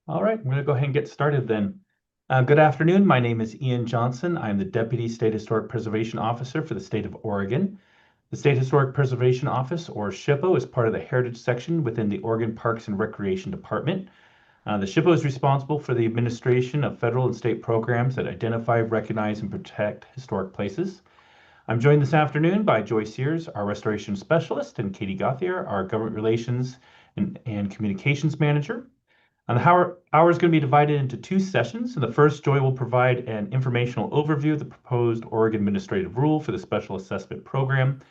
All right, I'm going to go ahead and get started then. Good afternoon. My name is Ian Johnson. I'm the Deputy State Historic Preservation Officer for the state of Oregon. The State Historic Preservation Office, or SHPO, is part of the Heritage Section within the Oregon Parks and Recreation Department. The SHPO is responsible for the administration of federal and state programs that identify, recognize, and protect historic places. I'm joined this afternoon by Joy Sears, our Restoration Specialist, and Katie Gauthier, our Government Relations and Communications Manager. And the hour is going to be divided into two sessions. In the first, Joy will provide an informational overview of the proposed Oregon Administrative Rule for the Special Assessment Program,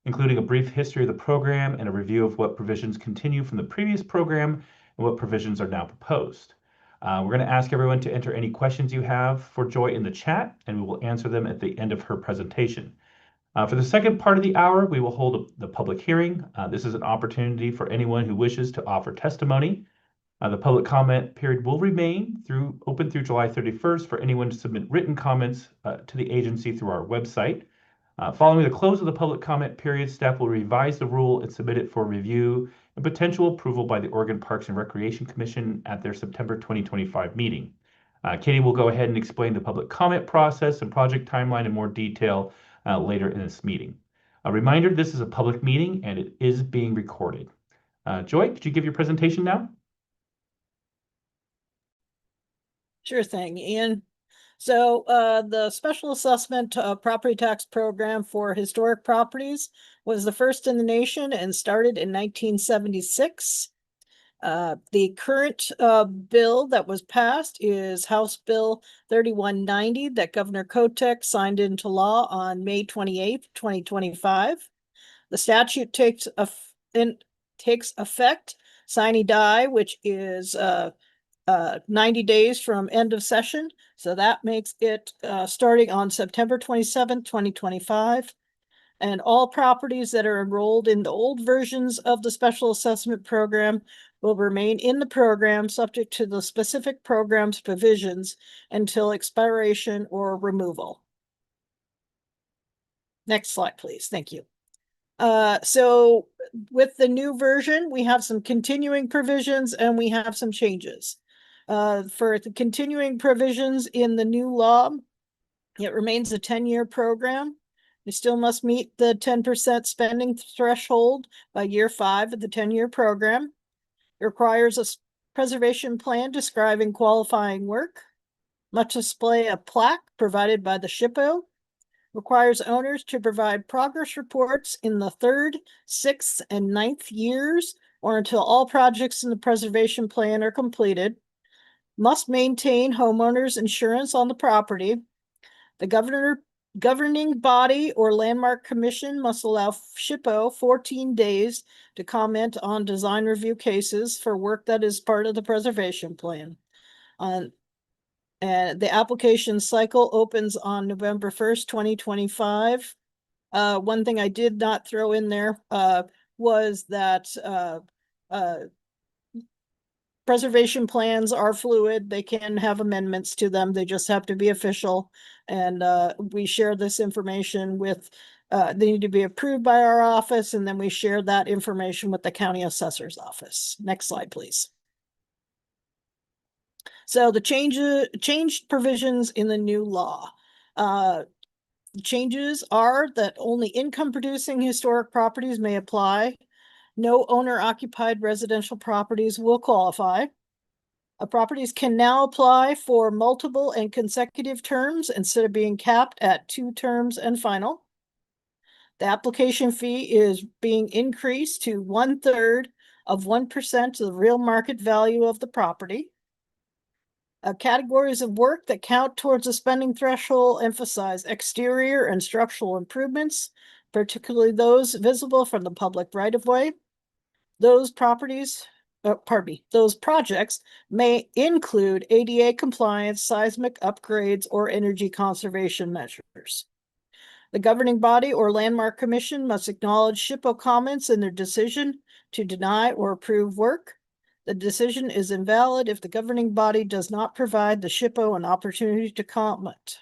including a brief history of the program and a review of what provisions continue from the previous program and what provisions are now proposed. We're going to ask everyone to enter any questions you have for Joy in the chat, and we will answer them at the end of her presentation. For the second part of the hour, we will hold the public hearing. This is an opportunity for anyone who wishes to offer testimony. The public comment period will remain open through July 31st for anyone to submit written comments to the agency through our website. Following the close of the public comment period, staff will revise the rule and submit it for review and potential approval by the Oregon Parks and Recreation Commission at their September 2025 meeting. Katie will go ahead and explain the public comment process and project timeline in more detail later in this meeting. A reminder, this is a public meeting and it is being recorded. Joy, could you give your presentation now? Sure thing, Ian. So the special assessment property tax program for historic properties was the first in the nation and started in 1976. The current bill that was passed is House Bill 3190 that Governor Kotek signed into law on May 28th, 2025. The statute takes effect sine die, which is 90 days from end of session. So that makes it starting on September 27th, 2025. And all properties that are enrolled in the old versions of the special assessment program will remain in the program subject to the specific program's provisions until expiration or removal. Next slide, please. Thank you. So with the new version, we have some continuing provisions and we have some changes. For the continuing provisions in the new law, it remains a 10-year program. You still must meet the 10% spending threshold by year 5 of the 10-year program. It requires a preservation plan describing qualifying work. Must display a plaque provided by the SHPO. Requires owners to provide progress reports in the 3rd, 6th, and 9th years or until all projects in the preservation plan are completed. Must maintain homeowners insurance on the property. The governing body or landmark commission must allow SHPO 14 days to comment on design review cases for work that is part of the preservation plan. And the application cycle opens on November 1st, 2025. One thing I did not throw in there was that preservation plans are fluid. They can have amendments to them. They just have to be official. And we share this information with, they need to be approved by our office, and then we share that information with the county assessor's office. Next slide, please. So the changed provisions in the new law. Changes are that only income producing historic properties may apply. No owner-occupied residential properties will qualify. Properties can now apply for multiple and consecutive terms instead of being capped at 2 terms and final. The application fee is being increased to 1/3 of 1% of the real market value of the property. Categories of work that count towards the spending threshold emphasize exterior and structural improvements, particularly those visible from the public right-of-way. Those those projects may include ADA compliance, seismic upgrades, or energy conservation measures. The governing body or landmark commission must acknowledge SHPO comments in their decision to deny or approve work. The decision is invalid if the governing body does not provide the SHPO an opportunity to comment.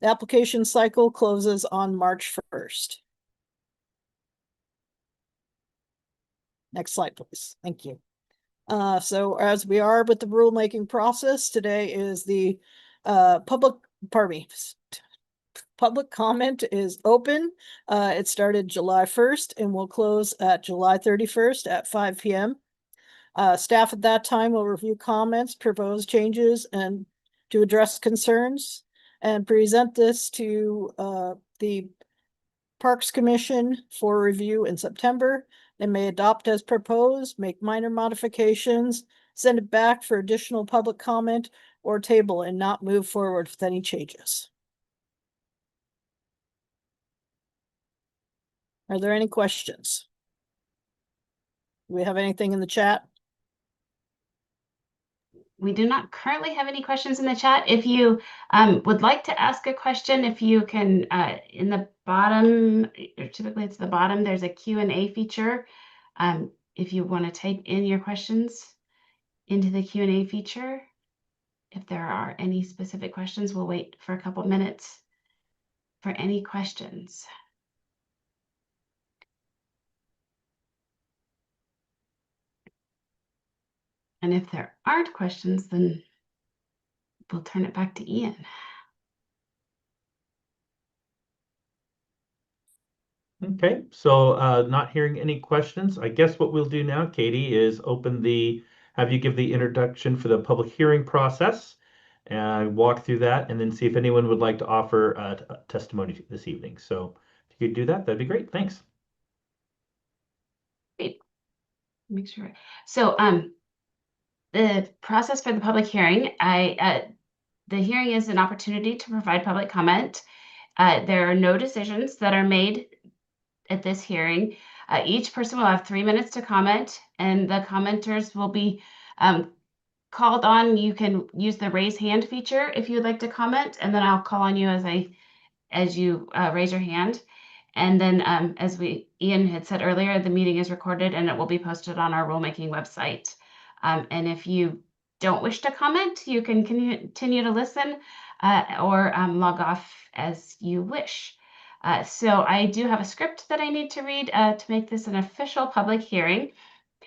The application cycle closes on March 1st. Next slide, please. Thank you. So as we are with the rulemaking process, today is the public comment is open. It started July 1st and will close at July 31st at 5 p.m. Staff at that time will review comments, propose changes, and to address concerns, and present this to the Parks Commission for review in September. They may adopt as proposed, make minor modifications, send it back for additional public comment, or table and not move forward with any changes. Are there any questions? Do we have anything in the chat? We do not currently have any questions in the chat. If you would like to ask a question, if you can, in the bottom, or typically it's the bottom, there's a Q&A feature. If you want to type in your questions into the Q&A feature, if there are any specific questions, we'll wait for a couple minutes for any questions. And if there aren't questions, then we'll turn it back to Ian. Okay, so not hearing any questions. I guess what we'll do now, Katie, is have you give the introduction for the public hearing process and walk through that, and then see if anyone would like to offer testimony this evening. So if you could do that, that'd be great. Thanks. Great. Make sure. So the process for the public hearing, the hearing is an opportunity to provide public comment. There are no decisions that are made at this hearing. Each person will have 3 minutes to comment, and the commenters will be called on. You can use the raise hand feature if you'd like to comment, and then I'll call on you as you raise your hand. And then as Ian had said earlier, the meeting is recorded and it will be posted on our rulemaking website. And if you don't wish to comment, you can continue to listen or log off as you wish. So I do have a script that I need to read to make this an official public hearing.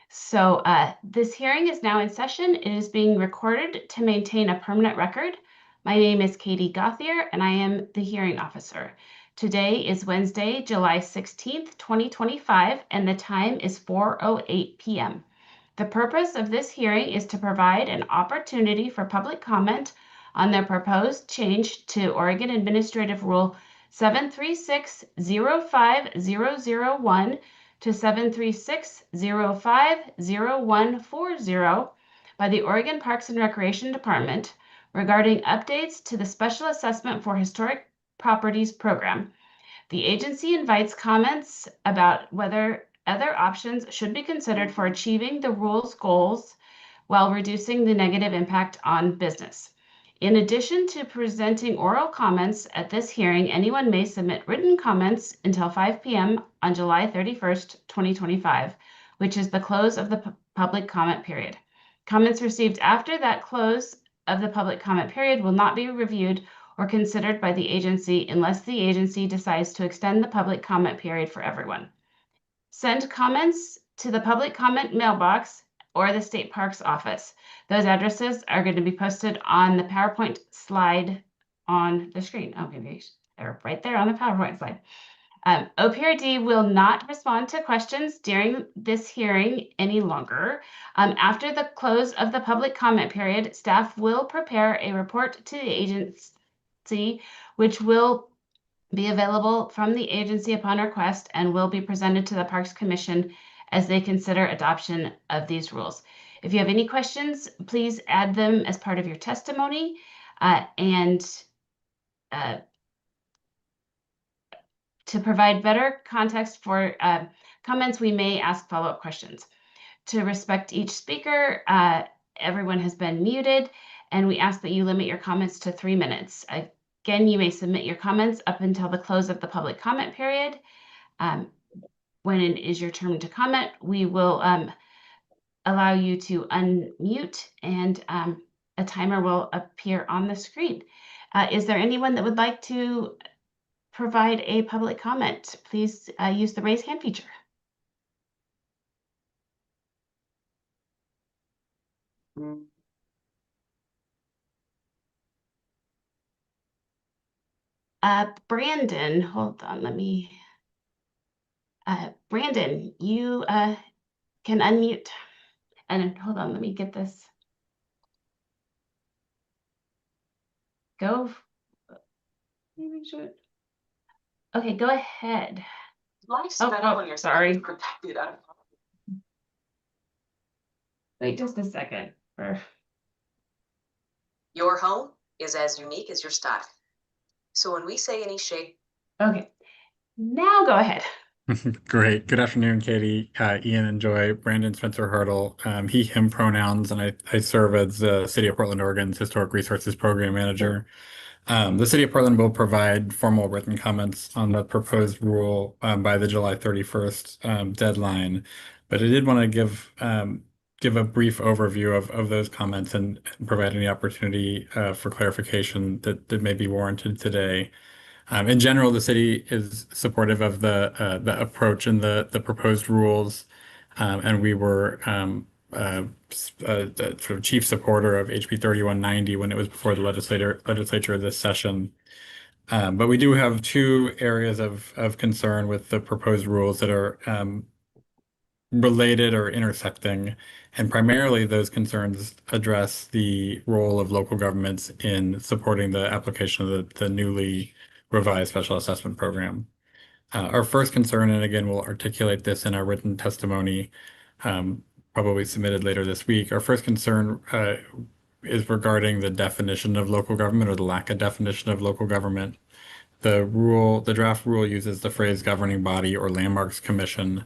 So this hearing is now in session. It is being recorded to maintain a permanent record. My name is Katie Gauthier, and I am the hearing officer. Today is Wednesday, July 16th, 2025, and the time is 4:08 p.m. The purpose of this hearing is to provide an opportunity for public comment on the proposed change to Oregon Administrative Rule 736-05001 to 736-050140 by the Oregon Parks and Recreation Department regarding updates to the Special Assessment for Historic Properties program. The agency invites comments about whether other options should be considered for achieving the rule's goals while reducing the negative impact on business. In addition to presenting oral comments at this hearing, anyone may submit written comments until 5 p.m. on July 31st, 2025, which is the close of the public comment period. Comments received after that close of the public comment period will not be reviewed or considered by the agency unless the agency decides to extend the public comment period for everyone. Send comments to the public comment mailbox or the State Parks office. Those addresses are going to be posted on the PowerPoint slide on the screen. Okay, they're right there on the PowerPoint slide. OPRD will not respond to questions during this hearing any longer. After the close of the public comment period, staff will prepare a report to the agency, which will be available from the agency upon request and will be presented to the Parks Commission as they consider adoption of these rules. If you have any questions, please add them as part of your testimony. To provide better context for comments, we may ask follow-up questions. To respect each speaker, everyone has been muted, and we ask that you limit your comments to 3 minutes. Again, you may submit your comments up until the close of the public comment period. When it is your turn to comment, we will allow you to unmute, and a timer will appear on the screen. Is there anyone that would like to provide a public comment? Please use the raise hand feature. Brandon, hold on, Brandon, you can unmute. And hold on, let me get this. Go. Let me make sure. Okay, go ahead. Oh, sorry. Wait just a second. Your home is as unique as your style. So when we say any shape. Okay, now go ahead. Great. Good afternoon, Katie, Ian, and Joy. Brandon Spencer Hurdle, he, him pronouns, and I serve as the City of Portland, Oregon's Historic Resources Program Manager. The City of Portland will provide formal written comments on the proposed rule by the July 31st deadline, but I did want to give a brief overview of those comments and provide any opportunity for clarification that may be warranted today. In general, the city is supportive of the approach and the proposed rules, and we were the sort of chief supporter of HB 3190 when it was before the legislature this session. But we do have two areas of concern with the proposed rules that are related or intersecting, and primarily those concerns address the role of local governments in supporting the application of the newly revised special assessment program. Our first concern, and again, we'll articulate this in our written testimony, probably submitted later this week. Our first concern is regarding the definition of local government or the lack of definition of local government. The draft rule uses the phrase governing body or landmarks commission,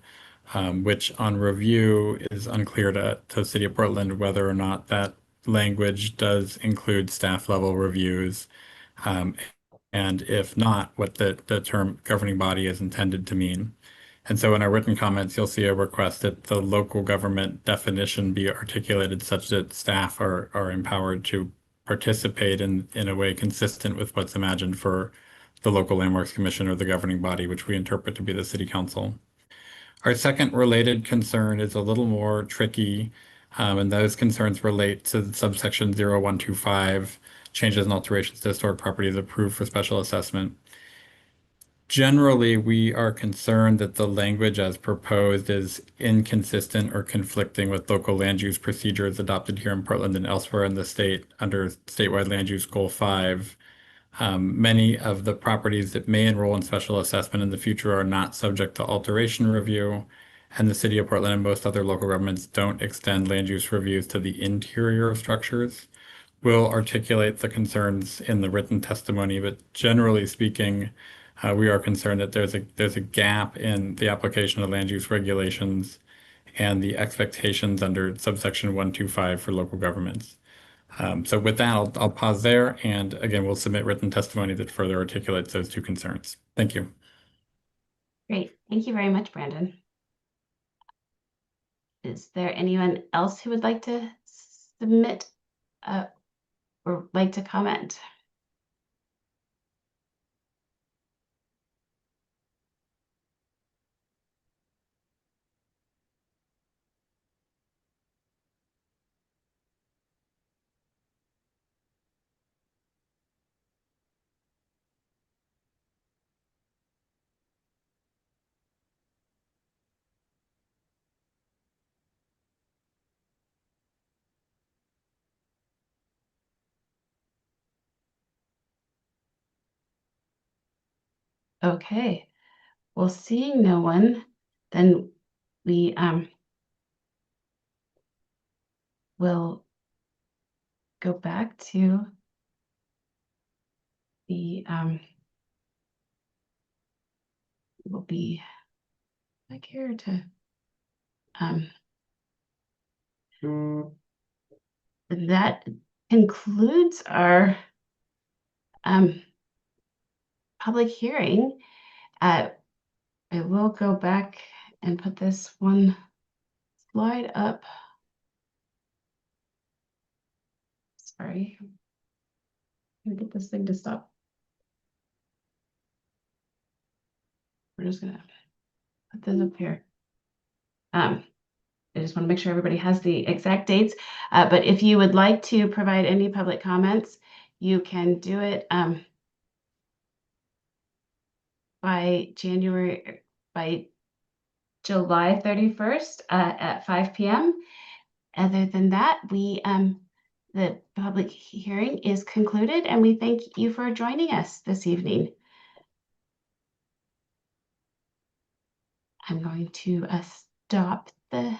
which on review is unclear to City of Portland whether or not that language does include staff level reviews. And if not, what the term governing body is intended to mean. And so in our written comments, you'll see a request that the local government definition be articulated such that staff are empowered to participate in a way consistent with what's imagined for the local landmarks commission or the governing body, which we interpret to be the city council. Our second related concern is a little more tricky, and those concerns relate to subsection 0125, changes and alterations to historic properties approved for special assessment. Generally, we are concerned that the language as proposed is inconsistent or conflicting with local land use procedures adopted here in Portland and elsewhere in the state under statewide land use goal 5. Many of the properties that may enroll in special assessment in the future are not subject to alteration review, and the City of Portland and most other local governments don't extend land use reviews to the interior of structures. We'll articulate the concerns in the written testimony, but generally speaking, we are concerned that there's a gap in the application of land use regulations and the expectations under subsection 125 for local governments. So with that, I'll pause there, and again, we'll submit written testimony that further articulates those two concerns. Thank you. Great. Thank you very much, Brandon. Is there anyone else who would like to submit or like to comment? Okay, well, seeing no one, then we will go back to the we'll be back here to that concludes our public hearing. I will go back and put this one slide up. Sorry. Let me get this thing to stop. We're just gonna put this up here. I just want to make sure everybody has the exact dates. But if you would like to provide any public comments, you can do it by July 31st at 5 p.m. Other than that, the public hearing is concluded, and we thank you for joining us this evening. I'm going to stop the